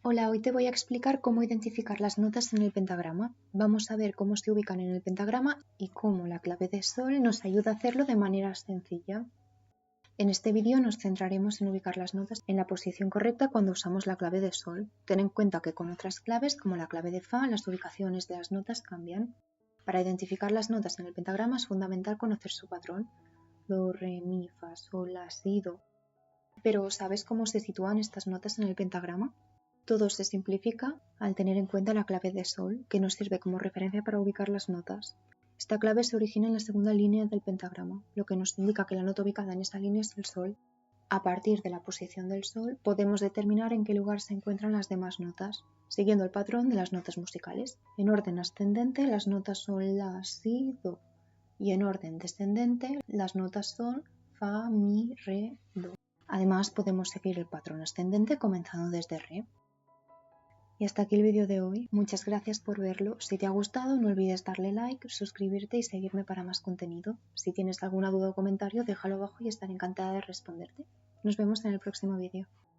Hola, hoy te voy a explicar cómo identificar las notas en el pentagrama. Vamos a ver cómo se ubican en el pentagrama y cómo la clave de sol nos ayuda a hacerlo de manera sencilla. En este vídeo nos centraremos en ubicar las notas en la posición correcta cuando usamos la clave de sol. Ten en cuenta que con otras claves, como la clave de fa, las ubicaciones de las notas cambian. Para identificar las notas en el pentagrama es fundamental conocer su patrón: do, re, mi, fa, sol, la, si, do. Pero ¿sabes cómo se sitúan estas notas en el pentagrama? Todo se simplifica al tener en cuenta la clave de sol, que nos sirve como referencia para ubicar las notas. Esta clave se origina en la segunda línea del pentagrama, lo que nos indica que la nota ubicada en esta línea es el sol. A partir de la posición del sol podemos determinar en qué lugar se encuentran las demás notas, siguiendo el patrón de las notas musicales. En orden ascendente las notas son la, si, do, y en orden descendente las notas son fa, mi, re, do. Además podemos seguir el patrón ascendente comenzando desde re. Y hasta aquí el vídeo de hoy. Muchas gracias por verlo. Si te ha gustado, no olvides darle like, suscribirte y seguirme para más contenido. Si tienes alguna duda o comentario, déjalo abajo y estaré encantada de responderte. Nos vemos en el próximo vídeo.